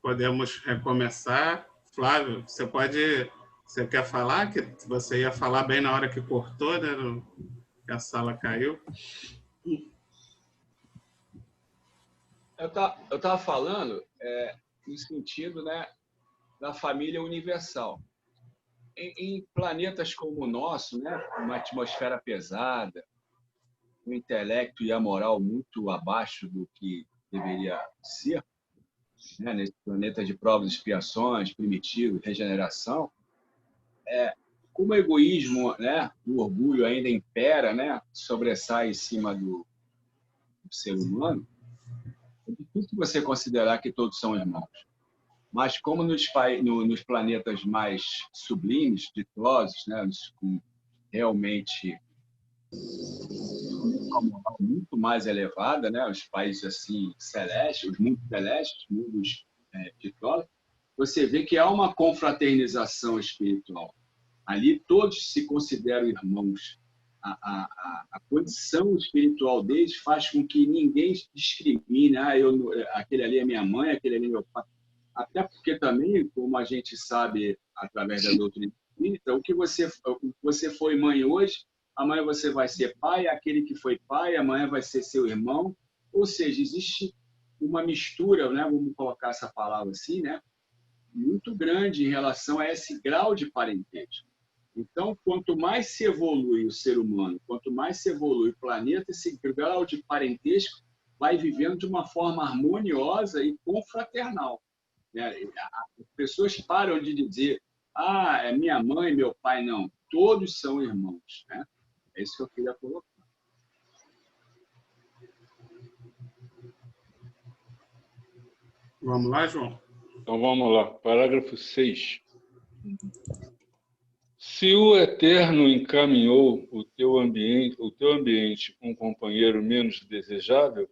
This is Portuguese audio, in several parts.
podemos recomeçar. Flávio, você quer falar? Que você ia falar bem na hora que cortou, né? Que a sala caiu. Eu estava falando no sentido, né, da família universal. Em planetas como o nosso, né, uma atmosfera pesada, um intelecto e a moral muito abaixo do que deveria ser, né, nesse planeta de provas e expiações, primitivo, regeneração, como o egoísmo, né, o orgulho ainda impera, né, sobressai em cima do ser humano, é difícil você considerar que todos são irmãos. Mas como nos planetas mais sublimes, ditosos, né, com realmente uma moral muito mais elevada, né, os países assim celestes, os mundos celestes, os mundos ditosos, você vê que há uma confraternização espiritual. Ali todos se consideram irmãos. A condição espiritual deles faz com que ninguém discrimine. Aquele ali é minha mãe, aquele ali é meu pai. Até porque também, como a gente sabe através da doutrina espírita, o que você foi mãe hoje, amanhã você vai ser pai, aquele que foi pai, amanhã vai ser seu irmão. Ou seja, existe uma mistura, né? Vamos colocar essa palavra assim, né? Muito grande em relação a esse grau de parentesco. Então, quanto mais se evolui o ser humano, quanto mais se evolui o planeta, esse grau de parentesco vai vivendo de uma forma harmoniosa e confraternal. As pessoas param de dizer, é minha mãe, meu pai, não. Todos são irmãos. Né? É isso que eu queria colocar. Vamos lá, João? Então vamos lá. Parágrafo 6. Se o Eterno encaminhou o teu ambiente um companheiro menos desejável,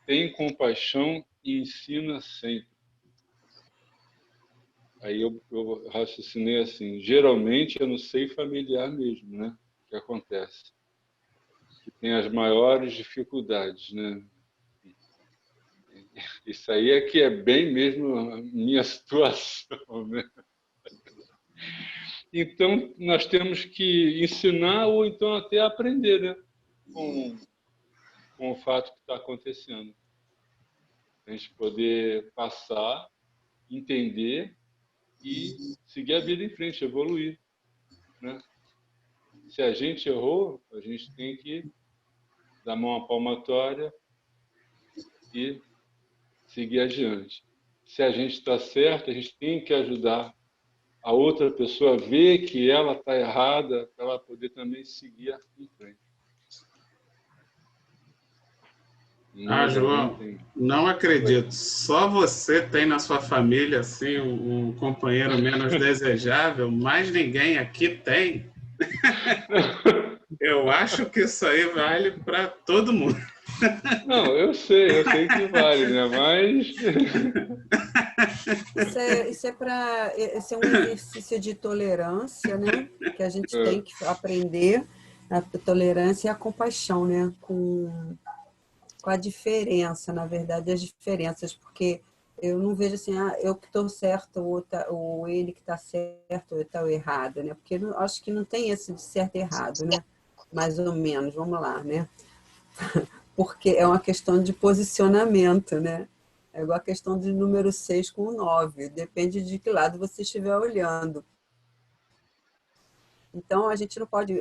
tem compaixão e ensina sempre. Aí eu raciocinei assim, geralmente é no seio familiar mesmo, né? Que acontece. Que tem as maiores dificuldades, né? Isso aí é que é bem mesmo a minha situação, né? Então, nós temos que ensinar ou então até aprender, né? Com o fato que está acontecendo. A gente poder passar, entender e seguir a vida em frente, evoluir, né? Se a gente errou, a gente tem que dar mão à palmatória e seguir adiante. Se a gente está certo, a gente tem que ajudar a outra pessoa a ver que ela está errada, para ela poder também seguir em frente. João, não acredito. Só você tem na sua família assim um companheiro menos desejável, mais ninguém aqui tem. Eu acho que isso aí vale para todo mundo. Não, eu sei que vale, né? Mas Esse é um exercício de tolerância, né? Que a gente tem que aprender a tolerância e a compaixão, né? Com a diferença, na verdade, as diferenças, porque eu não vejo assim, eu que estou certo, ou ele que está certo, ou está errado, né? Porque eu acho que não tem esse de certo e errado, né? Mais ou menos, vamos lá, né? Porque é uma questão de posicionamento, né? É igual a questão de número 6 com o 9, depende de que lado você estiver olhando. Então, a gente não pode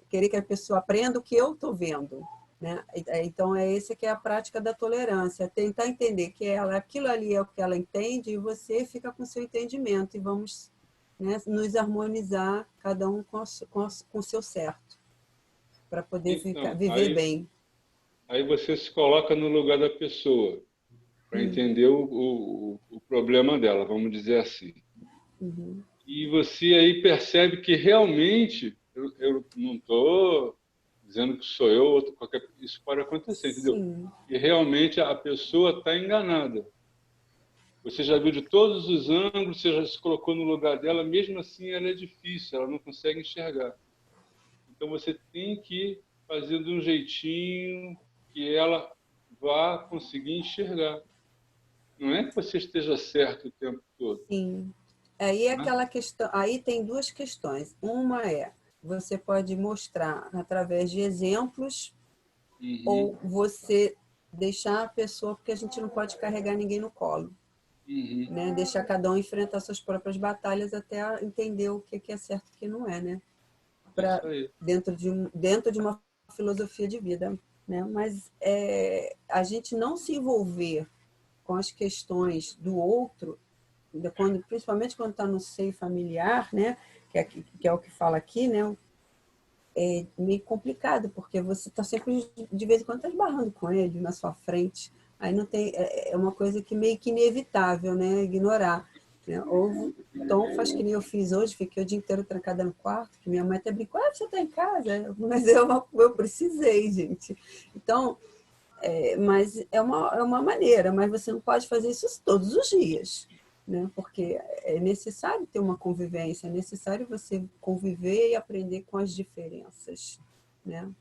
querer que a pessoa aprenda o que eu estou vendo. Né? Então, essa que é a prática da tolerância, tentar entender que aquilo ali é o que ela entende e você fica com o seu entendimento e vamos, né, nos harmonizar, cada um com o seu certo, para poder viver bem. Aí você se coloca no lugar da pessoa, para entender o problema dela, vamos dizer assim. Uhum. E você aí percebe que realmente, eu não estou dizendo que sou eu, isso pode acontecer, entendeu? Sim. E realmente a pessoa está enganada. Você já viu de todos os ângulos, você já se colocou no lugar dela, mesmo assim ela é difícil, ela não consegue enxergar. Então você tem que fazer de um jeitinho que ela vá conseguir enxergar. Não é que você esteja certo o tempo todo. Sim. Aí é aquela questão, aí tem duas questões. Uma é, você pode mostrar através de exemplos ou você deixar a pessoa, porque a gente não pode carregar ninguém no colo, né? Deixar cada um enfrentar suas próprias batalhas até entender o que é certo e o que não é, né? Dentro de uma filosofia de vida, né? Mas a gente não se envolver com as questões do outro, principalmente quando está no seio familiar, né? Que é o que fala aqui, né? É meio complicado, porque você está sempre, de vez em quando, tá esbarrando com ele na sua frente. Aí não tem, é uma coisa que meio que inevitável, né? Ignorar. Né? Ou então faz que nem eu fiz hoje, fiquei o dia inteiro trancada no quarto, que minha mãe até brincou, você está em casa? Mas eu precisei, gente. Então, mas é uma maneira, mas você não pode fazer isso todos os dias, né? Porque é necessário ter uma convivência, é necessário você conviver e aprender com as diferenças, né?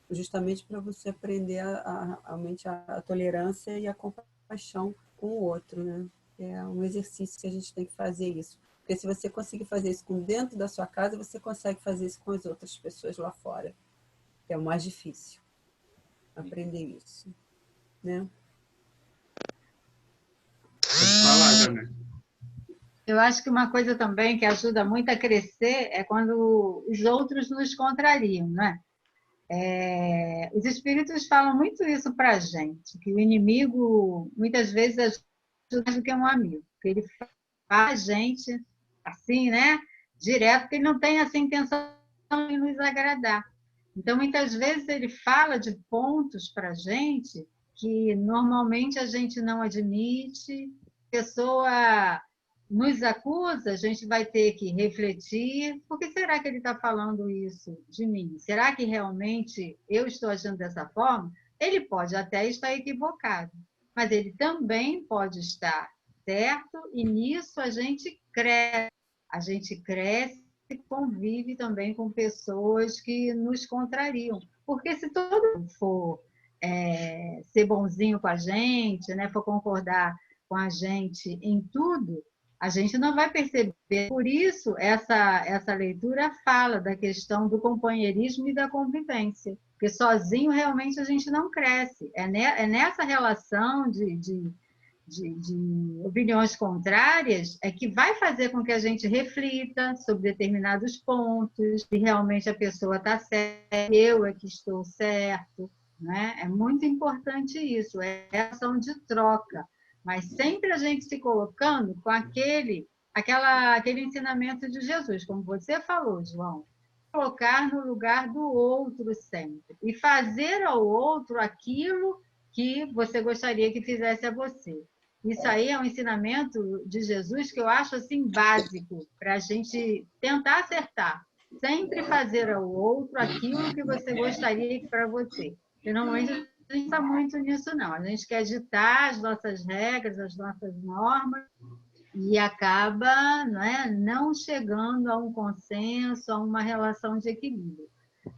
Justamente para você aprender a tolerância e a compaixão com o outro, né? É um exercício que a gente tem que fazer isso. Porque se você conseguir fazer isso dentro da sua casa, você consegue fazer isso com as outras pessoas lá fora. É o mais difícil, aprender isso, né? Fala, Jana. Eu acho que uma coisa também que ajuda muito a crescer é quando os outros nos contrariam, né? Os espíritos falam muito isso para a gente, que o inimigo muitas vezes ajuda mais do que um amigo, que ele faz a gente assim, né? Direto, porque ele não tem essa intenção de nos agradar. Então, muitas vezes ele fala de pontos para a gente que normalmente a gente não admite, a pessoa nos acusa, a gente vai ter que refletir. Por que será que ele está falando isso de mim? Será que realmente eu estou agindo dessa forma? Ele pode até estar equivocado, mas ele também pode estar certo, e nisso a gente cresce. A gente cresce e convive também com pessoas que nos contrariam. Porque se todo mundo for ser bonzinho com a gente, né, for concordar com a gente em tudo, a gente não vai perceber. Por isso, essa leitura fala da questão do companheirismo e da convivência. Porque sozinho, realmente, a gente não cresce. É nessa relação de opiniões contrárias é que vai fazer com que a gente reflita sobre determinados pontos, se realmente a pessoa está certa, eu é que estou certo. Né? É muito importante isso, é ação de troca. Mas sempre a gente se colocando com aquele ensinamento de Jesus, como você falou, João. Colocar no lugar do outro sempre. E fazer ao outro aquilo que você gostaria que fizesse a você. Isso aí é um ensinamento de Jesus que eu acho assim básico para a gente tentar acertar. Sempre fazer ao outro aquilo que você gostaria para você. Porque normalmente a gente não está muito nisso, não. A gente quer ditar as nossas regras, as nossas normas, e acaba não chegando a um consenso, a uma relação de equilíbrio.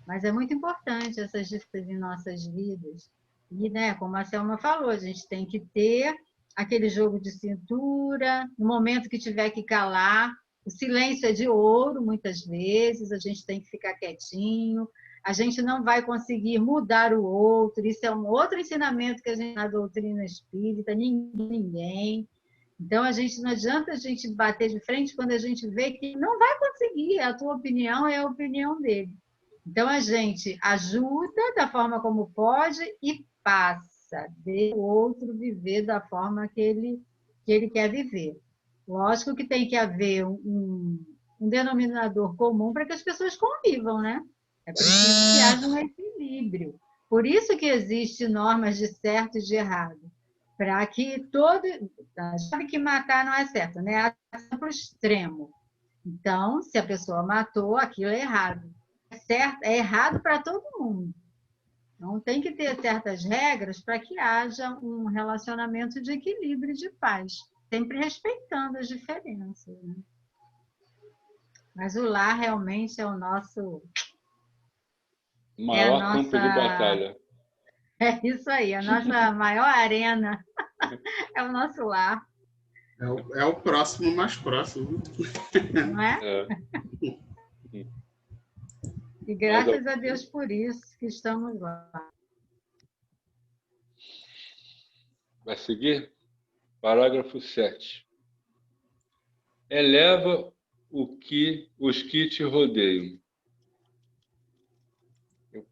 Mas é muito importante essas diferenças em nossas vidas. E, como a Selma falou, a gente tem que ter aquele jogo de cintura, no momento que tiver que calar. O silêncio é de ouro, muitas vezes, a gente tem que ficar quietinho, a gente não vai conseguir mudar o outro, isso é um outro ensinamento que a gente na doutrina espírita, ninguém. Então, não adianta a gente bater de frente quando a gente vê que não vai conseguir, a tua opinião é a opinião dele. Então, a gente ajuda da forma como pode e passa, deixa o outro viver da forma que ele quer viver. Lógico que tem que haver um denominador comum para que as pessoas convivam, né? É preciso que haja um equilíbrio. Por isso que existem normas de certo e de errado. Para que sabe que matar não é certo, né? É para o extremo. Então, se a pessoa matou, aquilo é errado. É errado para todo mundo. Não tem que ter certas regras para que haja um relacionamento de equilíbrio e de paz, sempre respeitando as diferenças. Né? Mas o lar realmente é o nosso... Maior campo de batalha. É isso aí, a nossa maior arena. É o nosso lar. É o próximo mais próximo. Não é? E graças a Deus por isso que estamos lá. Vai seguir? Parágrafo 7. Eleva os que te rodeiam.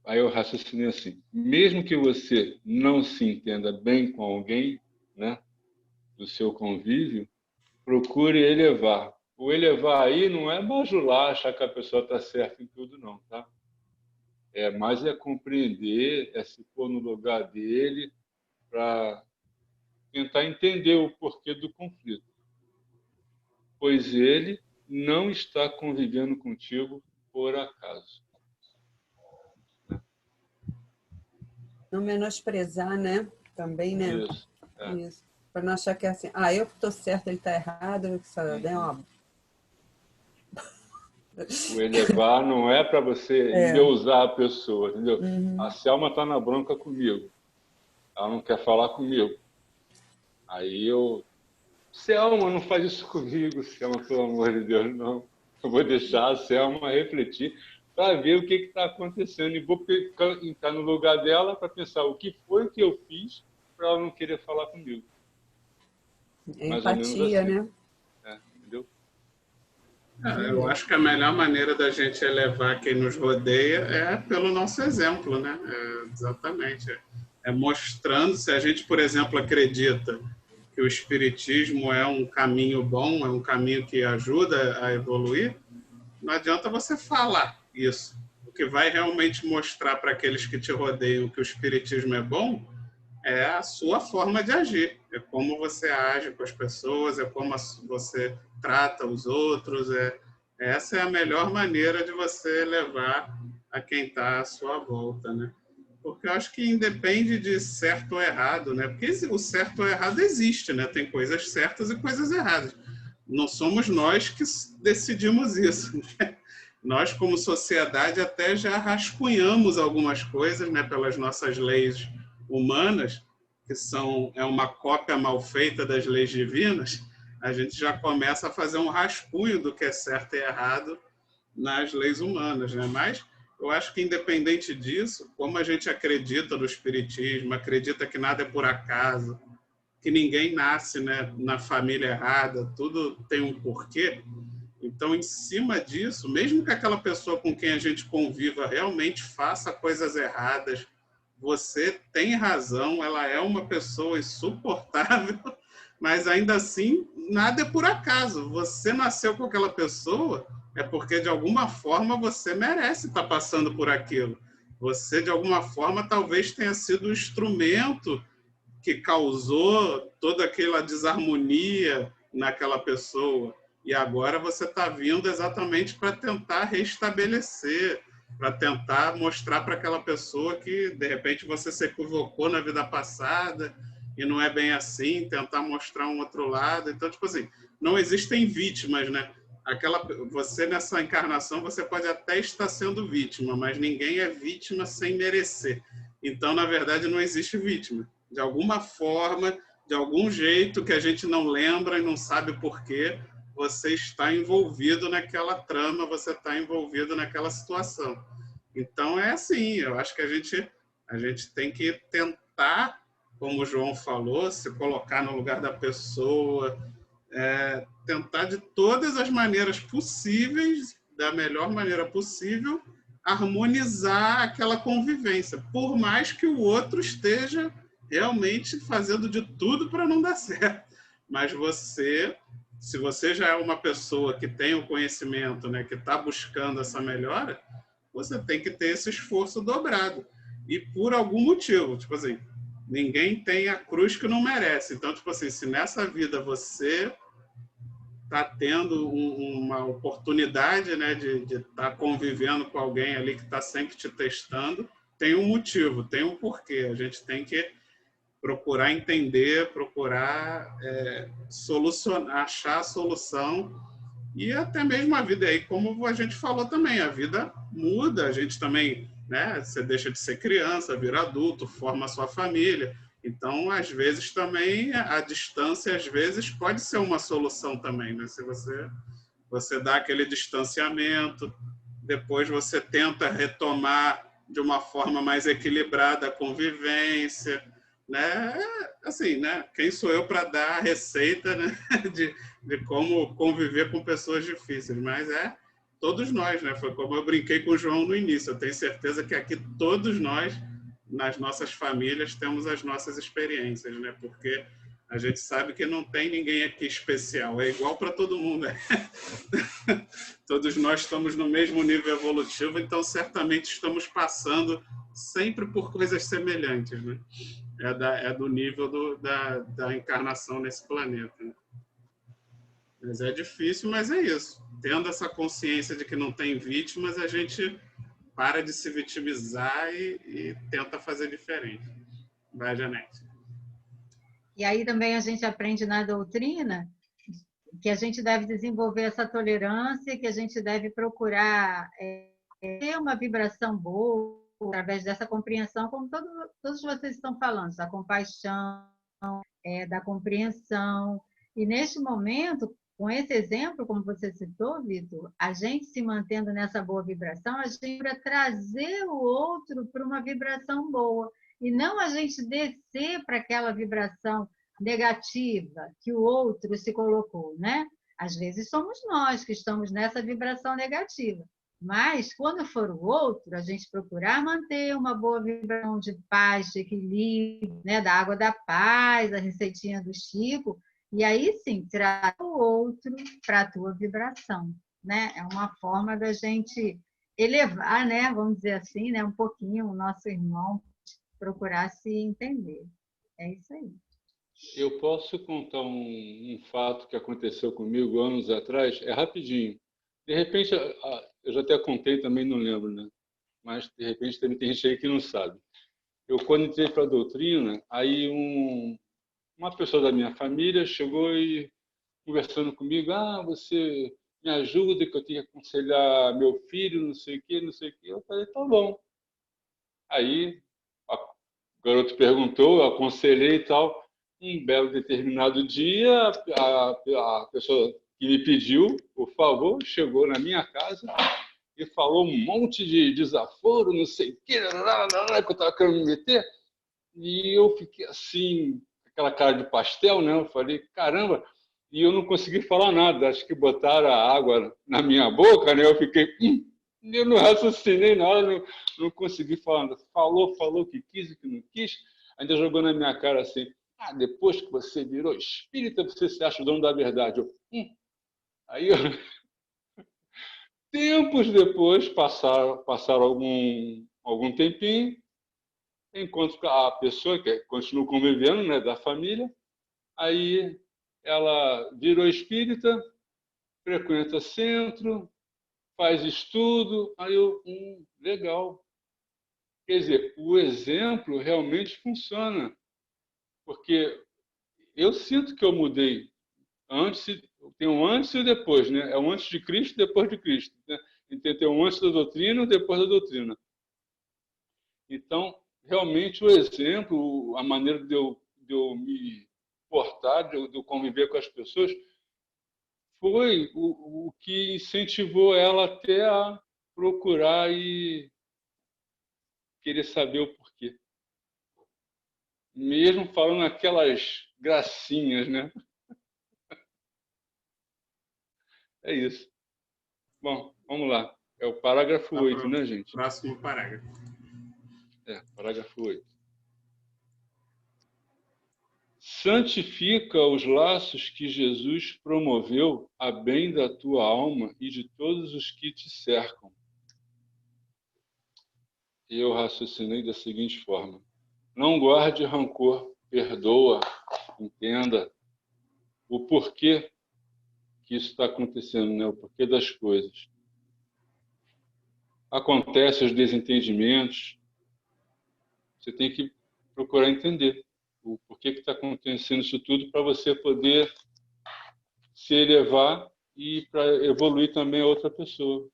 Aí eu raciocinei assim. Mesmo que você não se entenda bem com alguém, né, do seu convívio, procure elevar. O elevar aí não é bajular, achar que a pessoa está certa em tudo, não, tá? Mas é compreender, é se pôr no lugar dele para tentar entender o porquê do conflito. Pois ele não está convivendo contigo por acaso. Não menosprezar, né? Também, né? Isso. Isso. Para não achar que é assim, eu que estou certo, ele está errado, que só é uma... O elevar não é para você endeusar a pessoa, entendeu? A Selma está na bronca comigo. Ela não quer falar comigo. Aí Selma, não faz isso comigo, Selma, pelo amor de Deus, não. Eu vou deixar a Selma refletir para ver o que está acontecendo. E vou entrar no lugar dela para pensar o que foi que eu fiz para ela não querer falar comigo. Empatia, assim. né? Entendeu? Eu acho que a melhor maneira da gente elevar quem nos rodeia é pelo nosso exemplo, né? Exatamente. É mostrando, se a gente, por exemplo, acredita que o espiritismo é um caminho bom, é um caminho que ajuda a evoluir, não adianta você falar isso. O que vai realmente mostrar para aqueles que te rodeiam que o espiritismo é bom é a sua forma de agir. É como você age com as pessoas, é como você trata os outros. Essa é a melhor maneira de você levar a quem está à sua volta, né? Porque eu acho que independe de certo ou errado, né? Porque o certo ou errado existe, né? Tem coisas certas e coisas erradas. Não somos nós que decidimos isso, né? Nós, como sociedade, até já rascunhamos algumas coisas, né? Pelas nossas leis humanas, que é uma cópia mal feita das leis divinas. A gente já começa a fazer um rascunho do que é certo e errado nas leis humanas, né? Mas eu acho que, independente disso, como a gente acredita no espiritismo, acredita que nada é por acaso, que ninguém nasce, né, na família errada, tudo tem um porquê. Então, em cima disso, mesmo que aquela pessoa com quem a gente conviva realmente faça coisas erradas, você tem razão, ela é uma pessoa insuportável, mas ainda assim, nada é por acaso. Você nasceu com aquela pessoa, é porque de alguma forma você merece estar passando por aquilo. Você, de alguma forma, talvez tenha sido o instrumento que causou toda aquela desarmonia naquela pessoa. E agora você está vindo exatamente para tentar restabelecer, para tentar mostrar para aquela pessoa que, de repente, você se equivocou na vida passada e não é bem assim, tentar mostrar um outro lado. Então, tipo assim, não existem vítimas, né? Você, nessa encarnação, você pode até estar sendo vítima, mas ninguém é vítima sem merecer. Então, na verdade, não existe vítima. De alguma forma, de algum jeito que a gente não lembra e não sabe por quê, você está envolvido naquela trama, você está envolvido naquela situação. Então, é assim, eu acho que a gente tem que tentar, como o João falou, se colocar no lugar da pessoa, tentar de todas as maneiras possíveis, da melhor maneira possível, harmonizar aquela convivência, por mais que o outro esteja realmente fazendo de tudo para não dar certo. Mas se você já é uma pessoa que tem o conhecimento, né, que está buscando essa melhora, você tem que ter esse esforço dobrado. E por algum motivo, tipo assim, ninguém tem a cruz que não merece. Então, tipo assim, se nessa vida você está tendo uma oportunidade, né, de estar convivendo com alguém ali que está sempre te testando, tem um motivo, tem um porquê. A gente tem que procurar entender, procurar solucionar, achar a solução. E até mesmo a vida aí, como a gente falou também, a vida muda, a gente também, né, você deixa de ser criança, vira adulto, forma a sua família. Então, às vezes, também, a distância, às vezes, pode ser uma solução também, né? Se você dá aquele distanciamento, depois você tenta retomar de uma forma mais equilibrada a convivência, né? Assim, né? Quem sou eu para dar a receita, né? de como conviver com pessoas difíceis? Mas todos nós, né? Foi como eu brinquei com o João no início. Eu tenho certeza que aqui todos nós, nas nossas famílias, temos as nossas experiências, né? Porque a gente sabe que não tem ninguém aqui especial, é igual para todo mundo. Todos nós estamos no mesmo nível evolutivo, então certamente estamos passando sempre por coisas semelhantes, né? É do nível da encarnação nesse planeta, né? Mas é difícil, mas é isso. Tendo essa consciência de que não tem vítimas, a gente para de se vitimizar e tenta fazer diferente. Vai, Janete. E aí também a gente aprende na doutrina que a gente deve desenvolver essa tolerância, que a gente deve procurar ter uma vibração boa através dessa compreensão, como todos vocês estão falando, da compaixão, da compreensão. E neste momento, com esse exemplo, como você citou, Vitor, a gente se mantendo nessa boa vibração, a gente vai trazer o outro para uma vibração boa, e não a gente descer para aquela vibração negativa que o outro se colocou, né? Às vezes somos nós que estamos nessa vibração negativa, mas quando for o outro, a gente procurar manter uma boa vibração de paz, de equilíbrio, né? Da água da paz, a receitinha do Chico, e aí sim, traz o outro para a tua vibração, né? É uma forma da gente elevar, né? Vamos dizer assim, né? Um pouquinho o nosso irmão, procurar se entender. É isso aí. Eu posso contar um fato que aconteceu comigo anos atrás, é rapidinho. De repente, eu já até contei também, não lembro, né? Mas de repente também tem gente aí que não sabe. Eu, quando entrei para a doutrina, aí uma pessoa da minha família chegou e conversando comigo, você me ajuda que eu tenho que aconselhar meu filho, não sei o quê, não sei o quê. Eu falei, tá bom. Aí o garoto perguntou, eu aconselhei e tal. Um belo determinado dia, a pessoa que me pediu o favor chegou na minha casa e falou um monte de desaforo, não sei o quê, que eu estava querendo me meter. E eu fiquei assim, aquela cara de pastel, né? Eu falei, caramba, e eu não consegui falar nada. Acho que botaram a água na minha boca, né? Eu fiquei, eu não raciocinei na hora, não consegui falar nada. Falou que quis e que não quis, ainda jogou na minha cara assim, depois que você virou espírita, você se acha o dono da verdade. Aí, tempos depois, passaram algum tempinho, encontro com a pessoa que continua convivendo, né, da família, aí ela virou espírita, frequenta centro, faz estudo, aí eu, legal. Quer dizer, o exemplo realmente funciona, porque eu sinto que eu mudei. Tem um antes e o depois, né? É o antes de Cristo e depois de Cristo, né? Tem um antes da doutrina e depois da doutrina. Então, realmente, o exemplo, a maneira de eu me portar, de eu conviver com as pessoas, foi o que incentivou ela até a procurar e querer saber o porquê. Mesmo falando aquelas gracinhas, né? É isso. Bom, vamos lá. É o parágrafo 8, né, gente? Próximo parágrafo. Parágrafo 8. Santifica os laços que Jesus promoveu a bem da tua alma e de todos os que te cercam. Eu raciocinei da seguinte forma: não guarde rancor, perdoa, entenda o porquê que isso está acontecendo, né? O porquê das coisas. Acontecem os desentendimentos, você tem que procurar entender o porquê que está acontecendo isso tudo para você poder se elevar e para evoluir também a outra pessoa.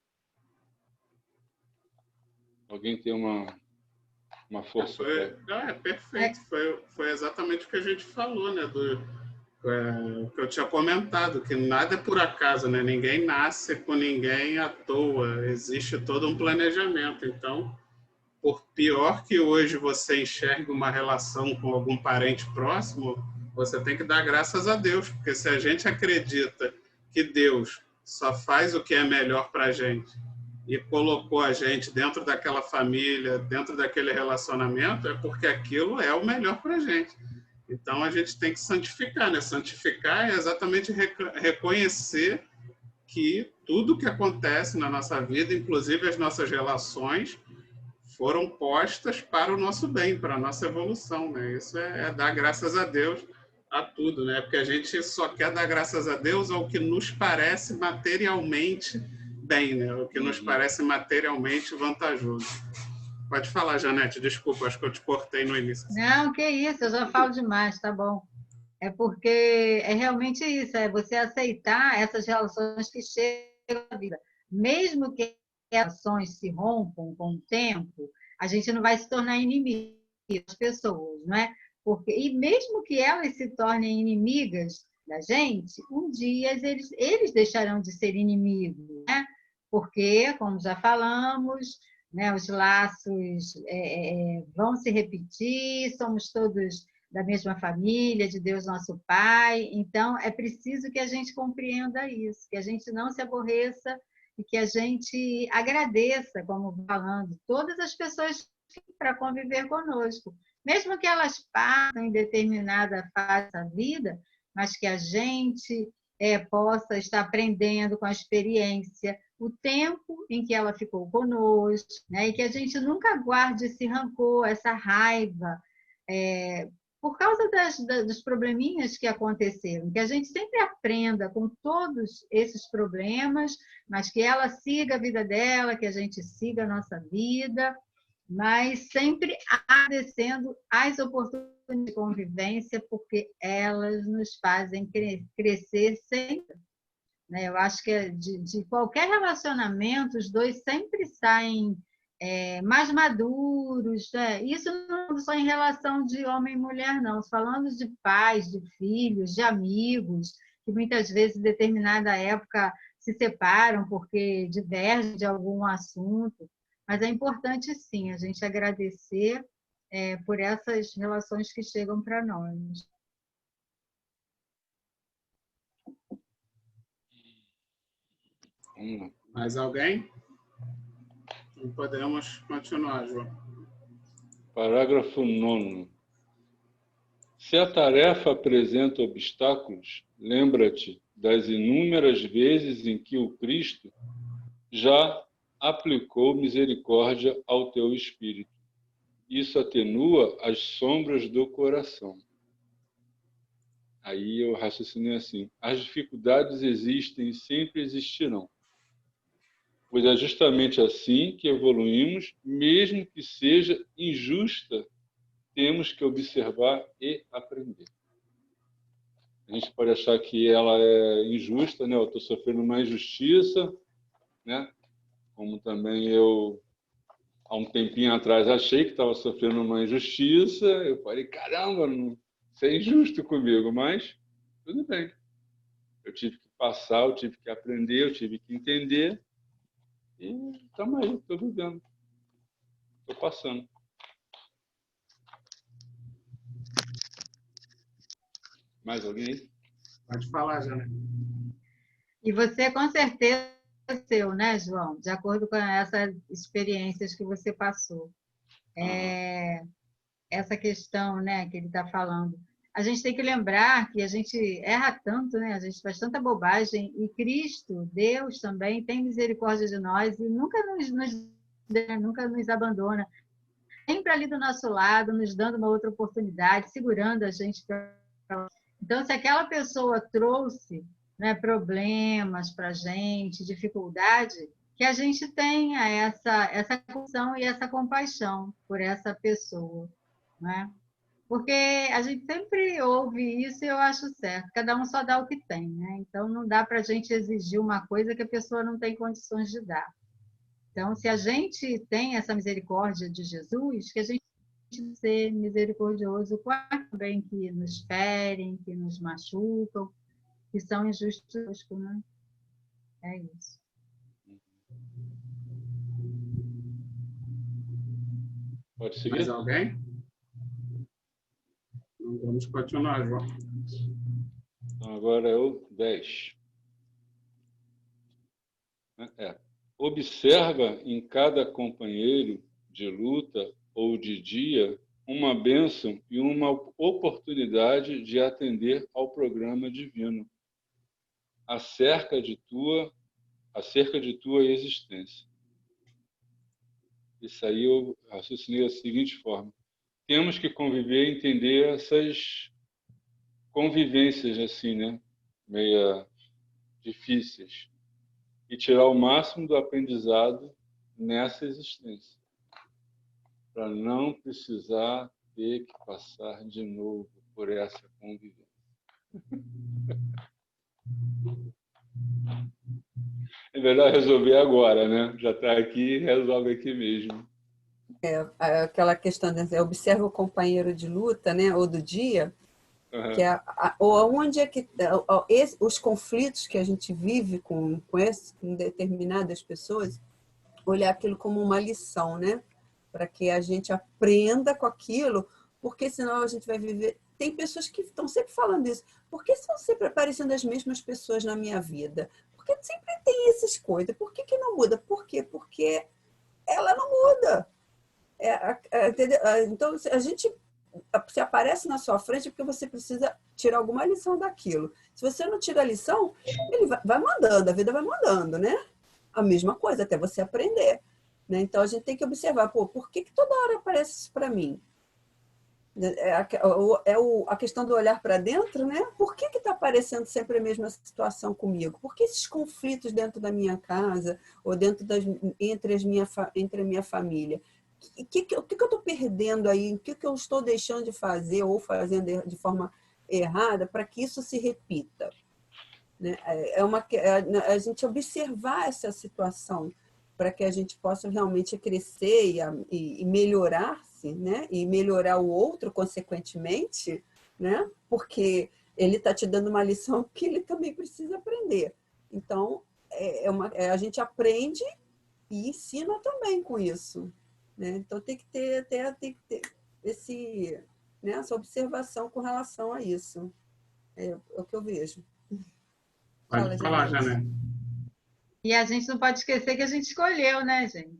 Alguém tem uma uma força. Perfeito. Foi exatamente o que a gente falou, né? O que eu tinha comentado, que nada é por acaso, né? Ninguém nasce com ninguém à toa. Existe todo um planejamento. Então, por pior que hoje você enxergue uma relação com algum parente próximo, você tem que dar graças a Deus, porque se a gente acredita que Deus só faz o que é melhor para a gente e colocou a gente dentro daquela família, dentro daquele relacionamento, é porque aquilo é o melhor para a gente. Então, a gente tem que santificar, né? Santificar é exatamente reconhecer que tudo que acontece na nossa vida, inclusive as nossas relações, foram postas para o nosso bem, para a nossa evolução, né? Isso é dar graças a Deus a tudo, né? Porque a gente só quer dar graças a Deus ao que nos parece materialmente bem, né? O que nos parece materialmente vantajoso. Pode falar, Janete, desculpa, acho que eu te cortei no início. Não, que isso, eu já falo demais, tá bom. É porque é realmente isso, é você aceitar essas relações que chegam na vida. Mesmo que as relações se rompam com o tempo, a gente não vai se tornar inimigo das pessoas, não é? E mesmo que elas se tornem inimigas da gente, um dia eles deixarão de ser inimigos, né? Porque, como já falamos, né, os laços vão se repetir, somos todos da mesma família, de Deus nosso Pai. Então, é preciso que a gente compreenda isso, que a gente não se aborreça e que a gente agradeça, como falando, todas as pessoas para conviver conosco, mesmo que elas passem em determinada fase da vida, mas que a gente possa estar aprendendo com a experiência, o tempo em que ela ficou conosco, né? E que a gente nunca guarde esse rancor, essa raiva, por causa dos probleminhas que aconteceram, que a gente sempre aprenda com todos esses problemas, mas que ela siga a vida dela, que a gente siga a nossa vida, mas sempre agradecendo as oportunidades de convivência, porque elas nos fazem crescer sempre. Eu acho que de qualquer relacionamento, os dois sempre saem mais maduros, né? Isso não só em relação de homem e mulher, não. Falando de pais, de filhos, de amigos, que muitas vezes, em determinada época, se separam porque divergem de algum assunto. Mas é importante, sim, a gente agradecer por essas relações que chegam para nós. Mais alguém? Podemos continuar, João. Parágrafo 9º. Se a tarefa apresenta obstáculos, lembra-te das inúmeras vezes em que o Cristo já aplicou misericórdia ao teu espírito. Isso atenua as sombras do coração. Aí eu raciocinei assim: as dificuldades existem e sempre existirão. Pois é justamente assim que evoluímos, mesmo que seja injusta, temos que observar e aprender. A gente pode achar que ela é injusta, né? Eu estou sofrendo uma injustiça, né? Como também eu, há um tempinho atrás, achei que estava sofrendo uma injustiça. Eu falei, caramba, isso é injusto comigo, mas tudo bem. Eu tive que passar, eu tive que aprender, eu tive que entender. E estamos aí, estou vivendo. Estou passando. Mais alguém? Pode falar, Jana. E você, com certeza, seu, né, João? De acordo com essas experiências que você passou. Essa questão, né, que ele está falando. A gente tem que lembrar que a gente erra tanto, né? A gente faz tanta bobagem, e Cristo, Deus também, tem misericórdia de nós e nunca nos abandona. Sempre ali do nosso lado, nos dando uma outra oportunidade, segurando a gente. Então, se aquela pessoa trouxe, né, problemas para a gente, dificuldade, que a gente tenha essa função e essa compaixão por essa pessoa, né? Porque a gente sempre ouve isso e eu acho certo. Cada um só dá o que tem, né? Então, não dá para a gente exigir uma coisa que a pessoa não tem condições de dar. Então, se a gente tem essa misericórdia de Jesus, que a gente ser misericordioso com aqueles também que nos ferem, que nos machucam, que são injustos, né? É isso. Pode seguir? Mais alguém? Então, vamos continuar, João. Então, agora é o 10. Observa em cada companheiro de luta ou de dia uma bênção e uma oportunidade de atender ao programa divino acerca de tua existência. Isso aí eu raciocinei da seguinte forma: temos que conviver e entender essas convivências assim, né, meia difíceis, e tirar o máximo do aprendizado nessa existência, para não precisar ter que passar de novo por essa convivência. É melhor resolver agora, né? Já está aqui, resolve aqui mesmo. Aquela questão de observa o companheiro de luta, né, ou do dia, Uhum. que ou onde é que os conflitos que a gente vive com determinadas pessoas, olhar aquilo como uma lição, né, para que a gente aprenda com aquilo, porque senão a gente vai viver. Tem pessoas que estão sempre falando isso. Por que estão sempre aparecendo as mesmas pessoas na minha vida? Porque sempre tem essas coisas. Por que não muda? Por quê? Porque ela não muda. Então, a gente se aparece na sua frente porque você precisa tirar alguma lição daquilo. Se você não tira a lição, ele vai mandando, a vida vai mandando, né? A mesma coisa, até você aprender. Né? Então, a gente tem que observar, por que toda hora aparece isso para mim? A questão do olhar para dentro, né? Por que está aparecendo sempre a mesma situação comigo? Por que esses conflitos dentro da minha casa ou entre a minha família? O que eu estou perdendo aí? O que eu estou deixando de fazer ou fazendo de forma errada para que isso se repita? Né? A gente observar essa situação para que a gente possa realmente crescer e melhorar-se, né? E melhorar o outro, consequentemente, né? Porque ele está te dando uma lição que ele também precisa aprender. Então, a gente aprende e ensina também com isso. Né? Então, tem que ter essa observação com relação a isso. É o que eu vejo. Pode falar, Janete. E a gente não pode esquecer que a gente escolheu, né, gente?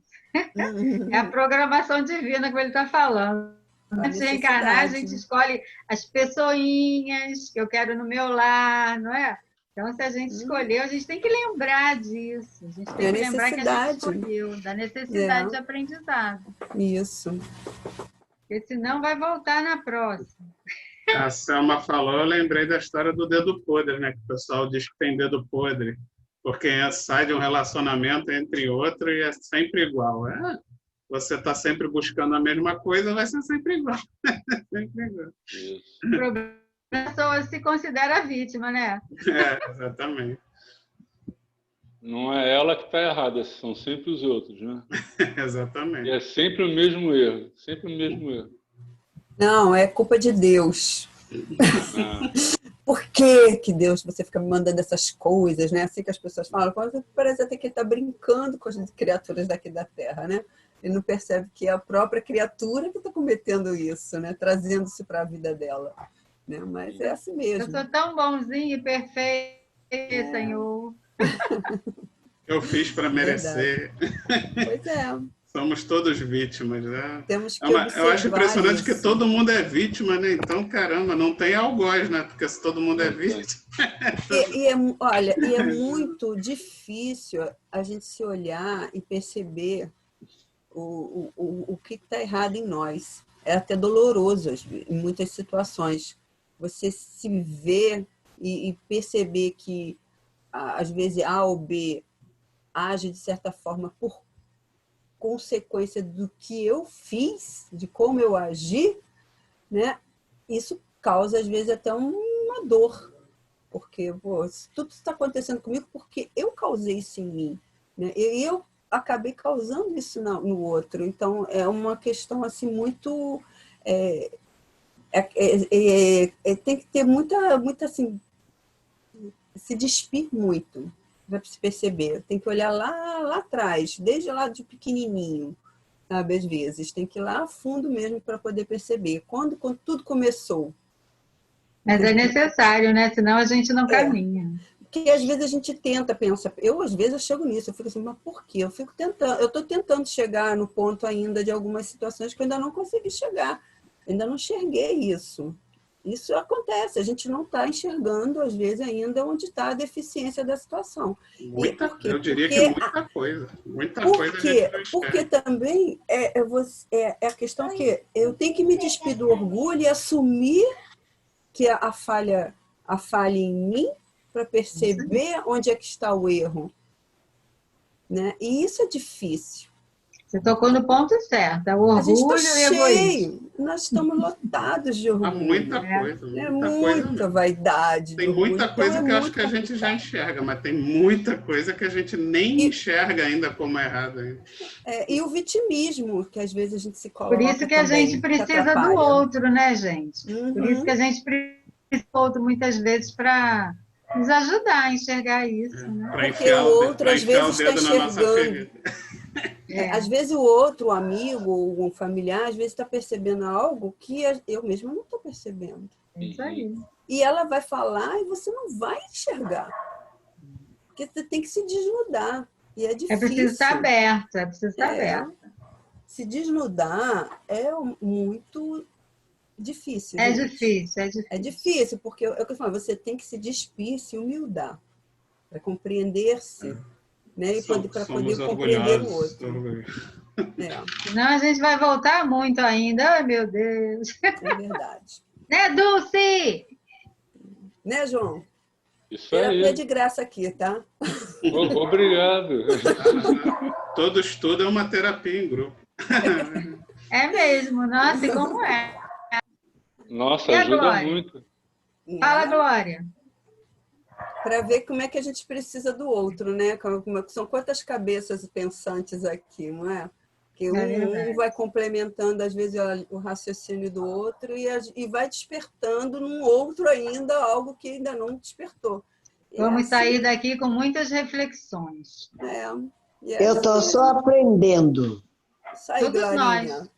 É a programação divina que ele está falando. Antes de reencarnar, a gente escolhe as pessoinhas que eu quero no meu lar, não é? Então, se a gente escolheu, a gente tem que lembrar disso. A gente tem que lembrar que a gente escolheu, da necessidade de aprendizado. Isso. Porque senão vai voltar na próxima. A Selma falou, eu lembrei da história do dedo podre, né? Que o pessoal diz que tem dedo podre, porque sai de um relacionamento entre outro e é sempre igual. Você está sempre buscando a mesma coisa, vai ser sempre igual. Sempre igual. Isso. O problema é que a pessoa se considera vítima, né? Exatamente. Não é ela que está errada, são sempre os outros, né? Exatamente. E é sempre o mesmo erro, sempre o mesmo erro. Não, é culpa de Deus. Por que Deus, você fica me mandando essas coisas, né? Assim que as pessoas falam, parece até que ele está brincando com as criaturas daqui da Terra, né? Ele não percebe que é a própria criatura que está cometendo isso, né? Trazendo isso para a vida dela. Né? Mas é assim mesmo. Eu sou tão bonzinho e perfeito, Senhor. Eu fiz para merecer. Pois é. Somos todos vítimas, né? Temos que eu acho impressionante isso. que todo mundo é vítima, né? Então, caramba, não tem algoz, né? Porque se todo mundo é vítima... Olha, é muito difícil a gente se olhar e perceber o que está errado em nós. É até doloroso em muitas situações. Você se ver e perceber que, às vezes, A ou B age de certa forma por consequência do que eu fiz, de como eu agi, né? Isso causa, às vezes, até uma dor. Porque tudo está acontecendo comigo porque eu causei isso em mim. Né? E eu acabei causando isso no outro. Então, é uma questão assim, muito Tem que ter muita assim, se despir muito para se perceber. Tem que olhar lá atrás, desde lá de pequenininho, sabe? Às vezes tem que ir lá a fundo mesmo para poder perceber quando tudo começou. Mas é necessário, né? Senão a gente não caminha. Porque às vezes a gente tenta pensar, às vezes eu chego nisso, eu fico assim, mas por quê? Eu estou tentando chegar no ponto ainda de algumas situações que eu ainda não consegui chegar, ainda não enxerguei isso. Isso acontece, a gente não está enxergando, às vezes, ainda onde está a deficiência da situação. Eu diria que muita coisa. Muita coisa a gente não enxerga. Porque também é a questão que eu tenho que me despir do orgulho e assumir que a falha em mim, para perceber onde é que está o erro. Né? E isso é difícil. Você tocou no ponto certo. O orgulho e o egoísmo. Nós estamos lotados de orgulho. Há muita coisa. Muita vaidade. Tem muita coisa que eu acho que a gente já enxerga, mas tem muita coisa que a gente nem enxerga ainda como errada. E o vitimismo, que às vezes a gente se coloca. Por isso que a gente precisa do outro, né, gente? Por isso que a gente precisa do outro muitas vezes para nos ajudar a enxergar isso. Né? Porque o outro às vezes está enxergando. Às vezes o outro, o amigo, um familiar, às vezes está percebendo algo que eu mesma não estou percebendo. Isso aí. E ela vai falar e você não vai enxergar. Porque você tem que se desnudar. E é difícil. É preciso estar aberta, é preciso estar aberta. Se desnudar é muito difícil. É gente. difícil. É difícil, porque é o que eu falo, você tem que se despir, se humildar, para compreender-se. Né? E para poder compreender o outro. Senão a gente vai voltar muito ainda. Ai, meu Deus. É verdade. Né, Dulce? Né, João? Isso aí. Terapia de graça aqui, tá? Obrigado. Todo estudo é uma terapia em grupo. É mesmo. Nossa, e como é? Nossa, ajuda muito. Fala, Glória. Para ver como é que a gente precisa do outro, né? São quantas cabeças pensantes aqui, não é? Que um vai complementando, às vezes, o raciocínio do outro e vai despertando num outro ainda algo que ainda não despertou. Vamos sair daqui com muitas reflexões. Eu estou só aprendendo. Isso aí, Todos nós.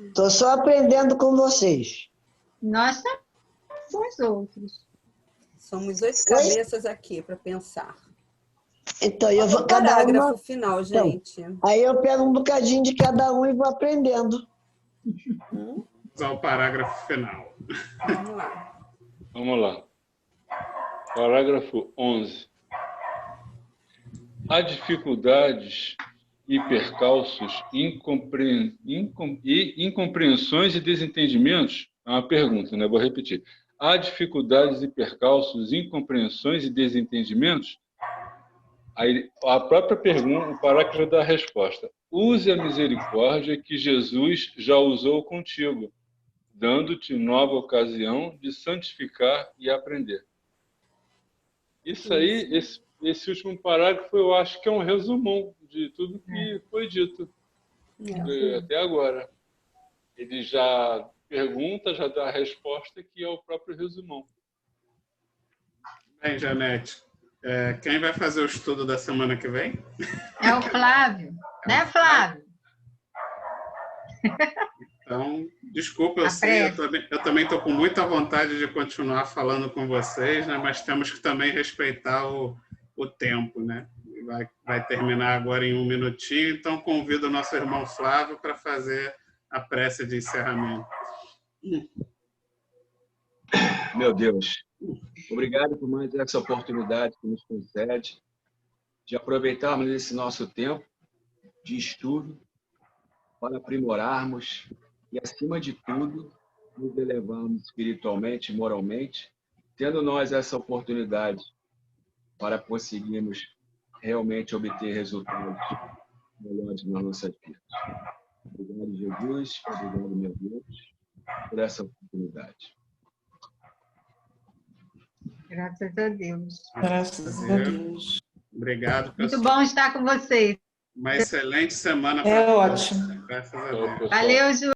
Estou só aprendendo com vocês. Nós também somos outros. Somos 8 cabeças aqui para pensar. Então, eu vou cada parágrafo final, gente. Então, aí eu pego um bocadinho de cada um e vou aprendendo. Usar o parágrafo final. Vamos lá. Parágrafo 11. Há dificuldades e percalços, incompreensões e desentendimentos? É uma pergunta, né? Vou repetir. Há dificuldades e percalços, incompreensões e desentendimentos? Aí, a própria pergunta, o parágrafo dá a resposta. Use a misericórdia que Jesus já usou contigo, dando-te nova ocasião de santificar e aprender. Isso aí, esse último parágrafo, eu acho que é um resumão de tudo que foi dito até agora. Ele já pergunta, já dá a resposta, que é o próprio resumão. Bem, Janete, quem vai fazer o estudo da semana que vem? É o Flávio. Né, Flávio? Então, desculpa, eu sei, eu também estou com muita vontade de continuar falando com vocês, né? Mas temos que também respeitar o tempo, né? Vai terminar agora em 1 minutinho, então convido o nosso irmão Flávio para fazer a prece de encerramento. Meu Deus, obrigado por mais essa oportunidade que nos concede de aproveitarmos esse nosso tempo de estudo para aprimorarmos e, acima de tudo, nos elevarmos espiritualmente e moralmente, tendo nós essa oportunidade para conseguirmos realmente obter resultados melhores nas nossas vidas. Obrigado, Jesus. Obrigado, meu Deus, por essa oportunidade. Graças a Deus. Graças a Deus. Obrigado, pessoal. Muito bom estar com vocês. Uma excelente semana. É ótimo. Graças a Deus. Valeu, Ju.